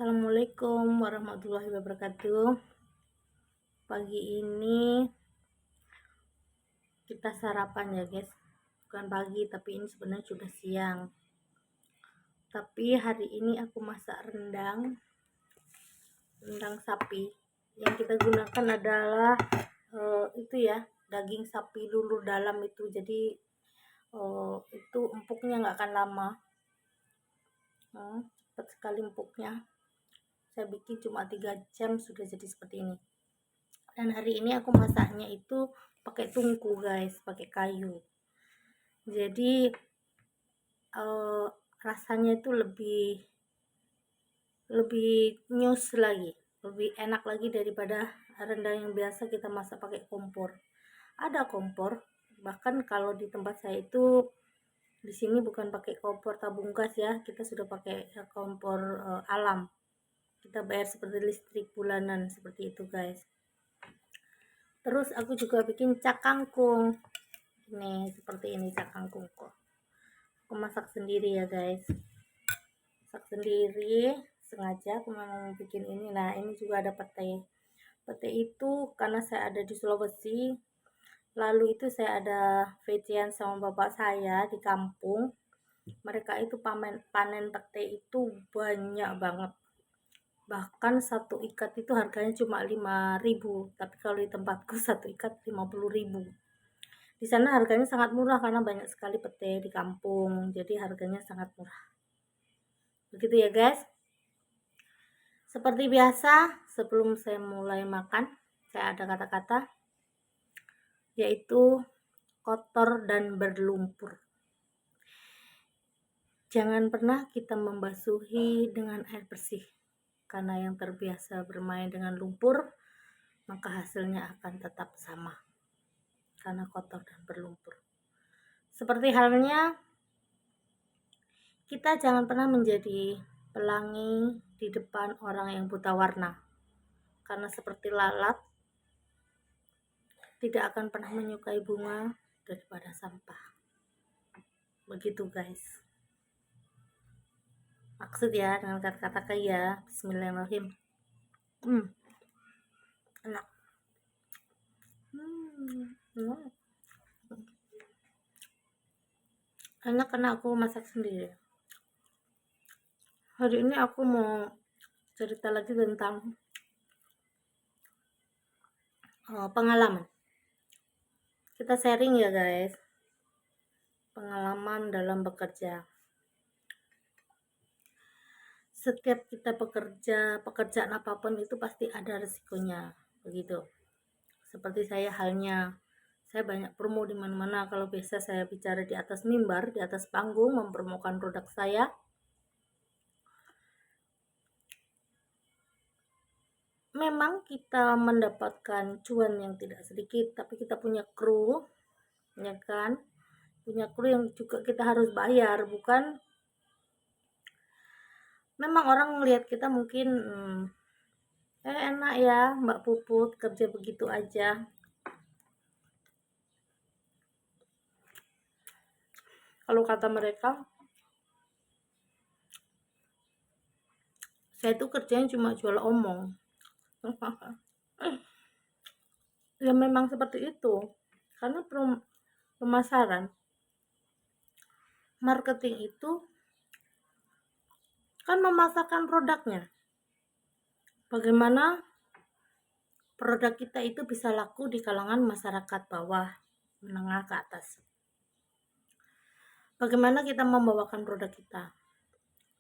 Assalamualaikum warahmatullahi wabarakatuh. Pagi ini kita sarapan ya guys. Bukan pagi tapi ini sebenarnya sudah siang. Tapi hari ini aku masak rendang sapi. Yang kita gunakan adalah itu ya, daging sapi lulu dalam itu. Jadi itu empuknya nggak akan lama. Cepat sekali empuknya. Saya bikin cuma 3 jam sudah jadi seperti ini. Dan hari ini aku masaknya itu pakai tungku guys, pakai kayu. Jadi rasanya itu lebih nyus lagi, lebih enak lagi daripada rendang yang biasa kita masak pakai kompor. Ada kompor, bahkan kalau di tempat saya itu di sini bukan pakai kompor tabung gas ya, kita sudah pakai kompor alam. Kita bayar seperti listrik bulanan seperti itu guys. Terus aku juga bikin cak kangkung. Nih, seperti ini cak kangkung kok. Aku masak sendiri ya guys. Masak sendiri, sengaja aku mau bikin ini. Nah, ini juga ada pete. Pete itu karena saya ada di Sulawesi. Lalu itu saya ada vecian sama bapak saya di kampung. Mereka itu panen pete itu banyak banget. Bahkan satu ikat itu harganya cuma 5.000, tapi kalau di tempatku satu ikat 50.000. Di sana harganya sangat murah karena banyak sekali pete di kampung, jadi harganya sangat murah. Begitu ya guys. Seperti biasa, sebelum saya mulai makan, saya ada kata-kata yaitu kotor dan berlumpur. Jangan pernah kita membasuhi dengan air bersih, karena yang terbiasa bermain dengan lumpur, maka hasilnya akan tetap sama, karena kotor dan berlumpur. Seperti halnya, kita jangan pernah menjadi pelangi di depan orang yang buta warna, karena seperti lalat, tidak akan pernah menyukai bunga daripada sampah. Begitu guys. Maksud ya dengan kata-kata kaya. Bismillahirrahmanirrahim. Enak. Enak karena aku masak sendiri. Hari ini aku mau cerita lagi tentang pengalaman. Kita sharing ya guys. Pengalaman dalam bekerja. Setiap kita bekerja, pekerjaan apapun itu pasti ada resikonya, begitu. Seperti saya halnya, saya banyak promo di mana-mana. Kalau biasa saya bicara di atas mimbar, di atas panggung, mempromokan produk saya. Memang kita mendapatkan cuan yang tidak sedikit, tapi kita punya kru, ya kan? Punya kru yang juga kita harus bayar, bukan? Memang orang melihat kita mungkin enak ya Mbak Puput kerja begitu aja. Kalau kata mereka, saya tuh kerjanya cuma jual omong. Ya memang seperti itu, karena pemasaran, marketing itu kan memasarkan produknya. Bagaimana produk kita itu bisa laku di kalangan masyarakat bawah, menengah ke atas. Bagaimana kita membawakan produk kita.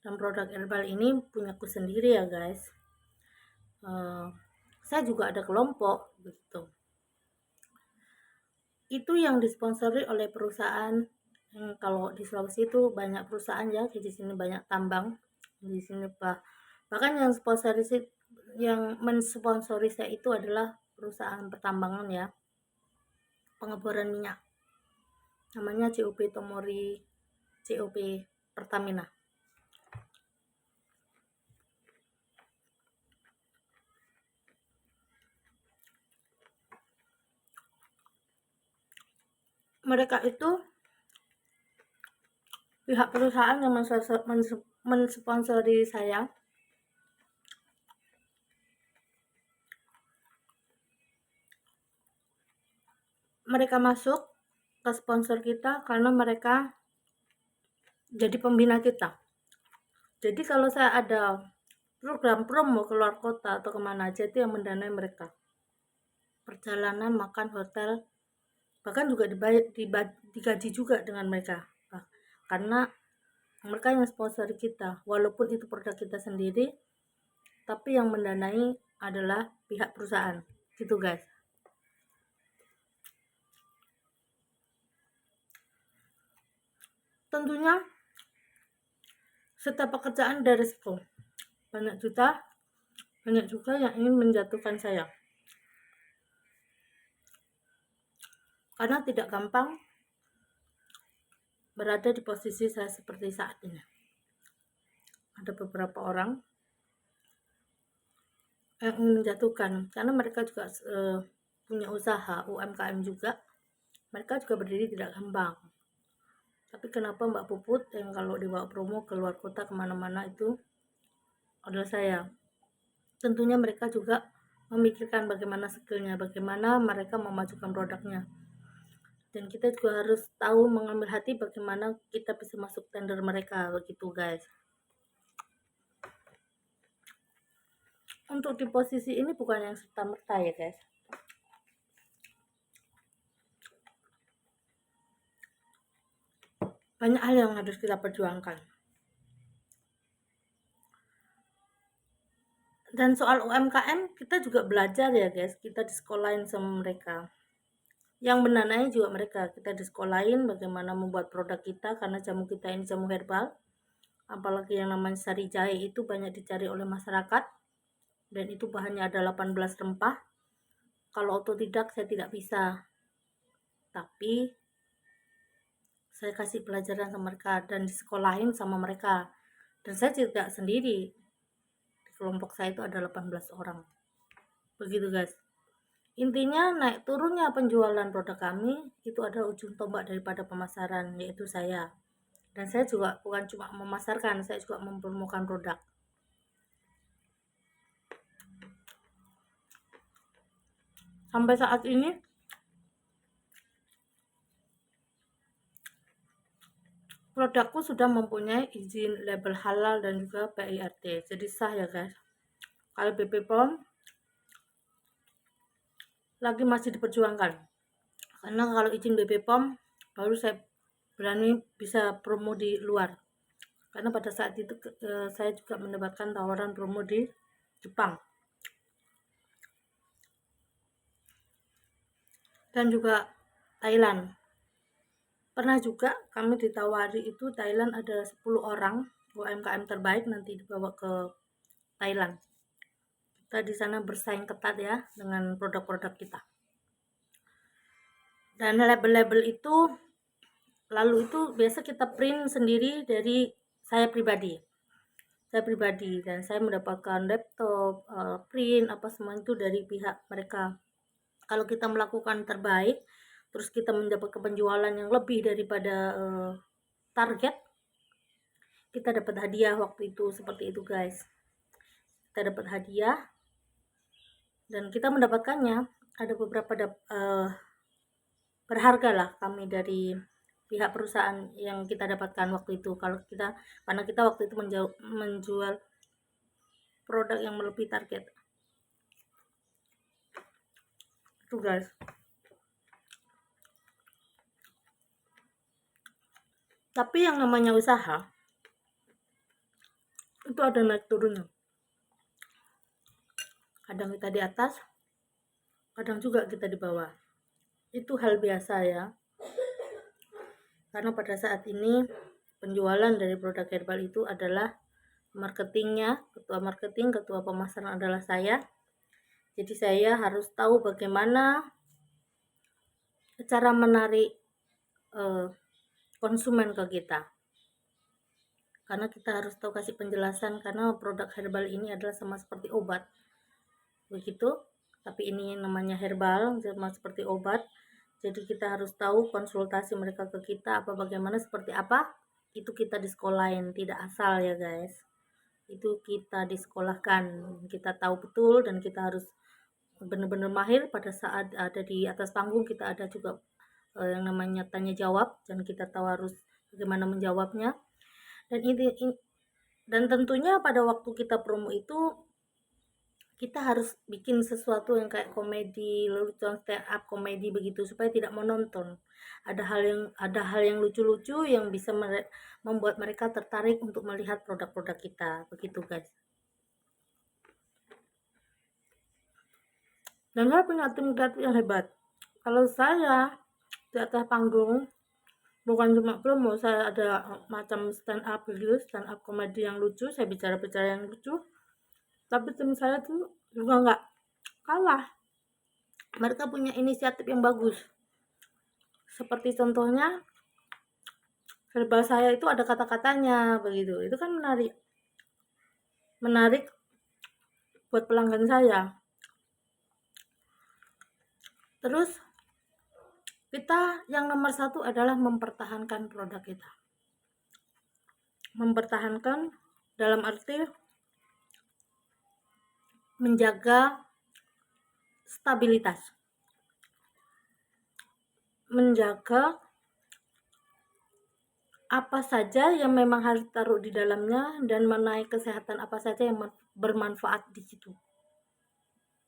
Dan produk herbal ini punyaku sendiri ya guys. Saya juga ada kelompok begitu. Itu yang disponsori oleh perusahaan. Kalau di Sulawesi itu banyak perusahaan ya, di sini banyak tambang. Di sini bahkan yang mensponsori saya itu adalah perusahaan pertambangan ya, pengeboran minyak, namanya COP Tomori, COP Pertamina. Mereka itu pihak perusahaan yang mensponsori saya mereka masuk ke sponsor kita karena mereka jadi pembina kita. Jadi kalau saya ada program promo keluar kota atau kemana aja, itu yang mendanai mereka. Perjalanan, makan, hotel, bahkan juga digaji juga dengan mereka. Karena mereka yang sponsori kita, walaupun itu produk kita sendiri, tapi yang mendanai adalah pihak perusahaan. Gitu guys. Tentunya setiap pekerjaan ada risiko. Banyak juga yang ingin menjatuhkan saya. Karena tidak gampang berada di posisi saya seperti saat ini. Ada beberapa orang yang ingin menjatuhkan, karena mereka juga punya usaha, UMKM juga. Mereka juga berdiri tidak gampang. Tapi kenapa Mbak Puput yang kalau dibawa promo keluar kota kemana-mana itu adalah saya. Tentunya mereka juga memikirkan bagaimana skillnya, bagaimana mereka memajukan produknya. Dan kita juga harus tahu mengambil hati bagaimana kita bisa masuk tender mereka, begitu guys. Untuk di posisi ini bukan yang serta-merta ya guys. Banyak hal yang harus kita perjuangkan. Dan soal UMKM kita juga belajar ya guys, kita disekolahin sama mereka. Yang mendanai juga mereka, kita disekolahin bagaimana membuat produk kita, karena jamu kita ini jamu herbal. Apalagi yang namanya sari jahe itu banyak dicari oleh masyarakat, dan itu bahannya ada 18 rempah. Kalau otodidak saya tidak bisa, tapi saya kasih pelajaran sama mereka dan disekolahin sama mereka. Dan saya tidak sendiri, di kelompok saya itu ada 18 orang. Begitu guys. Intinya naik turunnya penjualan produk kami itu adalah ujung tombak daripada pemasaran, yaitu saya. Dan saya juga bukan cuma memasarkan, saya juga mempromokan produk. Sampai saat ini produkku sudah mempunyai izin label halal dan juga PIRT, jadi sah ya guys. Kalau BP POM lagi masih diperjuangkan, karena kalau izin BP POM baru saya berani bisa promo di luar. Karena pada saat itu saya juga mendapatkan tawaran promo di Jepang dan juga Thailand. Pernah juga kami ditawari itu Thailand, ada 10 orang UMKM terbaik nanti dibawa ke Thailand. Kita di sana bersaing ketat ya dengan produk-produk kita. Dan label-label itu lalu itu biasa kita print sendiri dari saya pribadi. Dan saya mendapatkan laptop, print apa semua itu dari pihak mereka. Kalau kita melakukan terbaik, terus kita mendapatkan penjualan yang lebih daripada target, kita dapat hadiah waktu itu, seperti itu guys. Kita dapat hadiah dan kita mendapatkannya ada beberapa berharga lah kami dari pihak perusahaan yang kita dapatkan waktu itu. Karena kita waktu itu menjual produk yang melebihi target. Itu guys. Tapi yang namanya usaha itu ada naik turunnya. Kadang kita di atas, kadang juga kita di bawah. Itu hal biasa ya. Karena pada saat ini penjualan dari produk herbal itu adalah marketingnya, ketua marketing, ketua pemasaran adalah saya. Jadi saya harus tahu bagaimana cara menarik konsumen ke kita. Karena kita harus tahu kasih penjelasan, karena produk herbal ini adalah sama seperti obat. Begitu, tapi ini namanya herbal, sama seperti obat. Jadi kita harus tahu konsultasi mereka ke kita apa bagaimana seperti apa. Itu kita disekolahin, tidak asal ya guys. Itu kita disekolahkan, kita tahu betul dan kita harus benar-benar mahir. Pada saat ada di atas panggung kita ada juga yang namanya tanya jawab, dan kita tahu harus bagaimana menjawabnya. Dan tentunya pada waktu kita promo itu kita harus bikin sesuatu yang kayak komedi, lelucon, stand up komedi begitu, supaya tidak menonton. Ada hal yang lucu-lucu yang bisa membuat mereka tertarik untuk melihat produk-produk kita, begitu guys. Dan saya punya tim kreatif yang hebat. Kalau saya di atas panggung bukan cuma promo, saya ada macam stand up video, stand up komedi yang lucu, saya bicara-bicara yang lucu. Tapi tim saya tuh juga nggak kalah. Mereka punya inisiatif yang bagus. Seperti contohnya, serba saya itu ada kata-katanya begitu. Itu kan menarik. Menarik buat pelanggan saya. Terus kita yang nomor satu adalah mempertahankan produk kita. Mempertahankan dalam arti menjaga stabilitas. Menjaga apa saja yang memang harus taruh di dalamnya dan mengenai kesehatan apa saja yang bermanfaat di situ.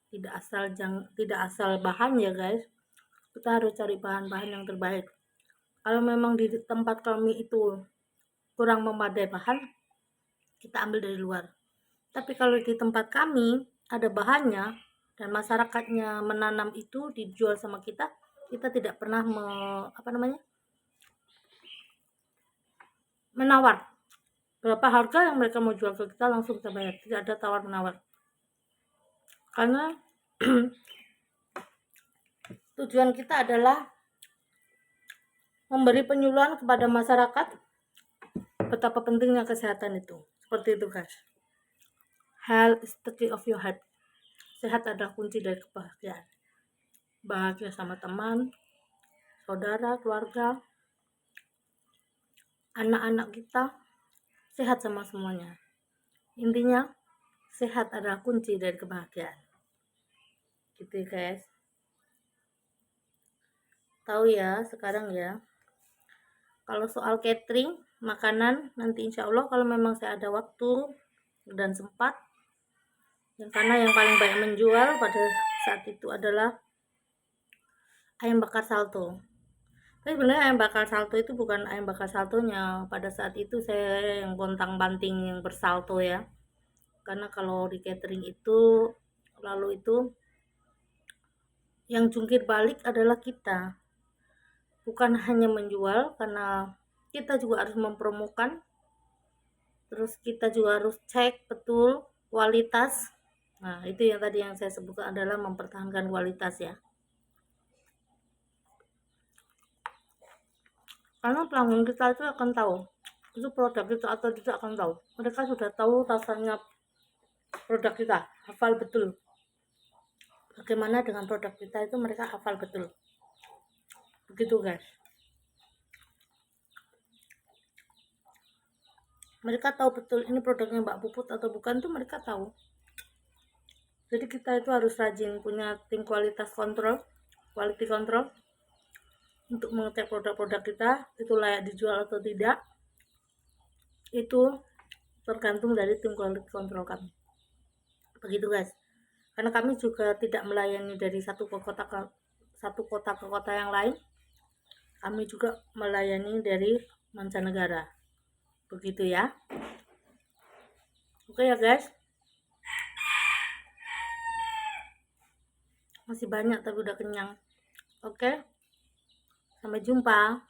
Tidak asal bahan ya guys. Kita harus cari bahan-bahan yang terbaik. Kalau memang di tempat kami itu kurang memadai bahan, kita ambil dari luar. Tapi kalau di tempat kami ada bahannya dan masyarakatnya menanam itu dijual sama kita, kita tidak pernah menawar. Berapa harga yang mereka mau jual ke kita langsung kita bayar, tidak ada tawar menawar. Karena tujuan kita adalah memberi penyuluhan kepada masyarakat betapa pentingnya kesehatan itu. Seperti itu guys. Health is the key of your health. Sehat adalah kunci dari kebahagiaan. Bahagia sama teman, saudara, keluarga, anak-anak kita, sehat sama semuanya. Intinya, sehat adalah kunci dari kebahagiaan. Gitu guys. Tahu ya sekarang ya. Kalau soal catering, makanan, nanti insya Allah kalau memang saya ada waktu dan sempat, karena yang paling banyak menjual pada saat itu adalah ayam bakar salto. Tapi sebenarnya ayam bakar salto itu bukan ayam bakar saltonya. Pada saat itu saya yang gontang-banting yang bersalto ya. Karena kalau di catering itu, lalu itu yang jungkir balik adalah kita. Bukan hanya menjual, karena kita juga harus mempromokan. Terus kita juga harus cek betul kualitas. Nah, itu yang tadi yang saya sebutkan adalah mempertahankan kualitas ya. Karena pelanggan kita itu akan tahu itu produk kita atau tidak akan tahu. Mereka sudah tahu rasanya produk kita, hafal betul. Bagaimana dengan produk kita itu mereka hafal betul. Begitu guys. Mereka tahu betul ini produknya Mbak Puput atau bukan tuh mereka tahu. Jadi kita itu harus rajin punya tim quality control untuk mengecek produk-produk kita itu layak dijual atau tidak. Itu tergantung dari tim quality control kami. Begitu guys. Karena kami juga tidak melayani dari satu kota ke kota yang lain. Kami juga melayani dari mancanegara. Begitu ya. Oke ya guys. Masih banyak tapi udah kenyang. Oke. Sampai jumpa.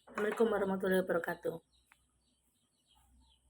Assalamualaikum warahmatullahi wabarakatuh.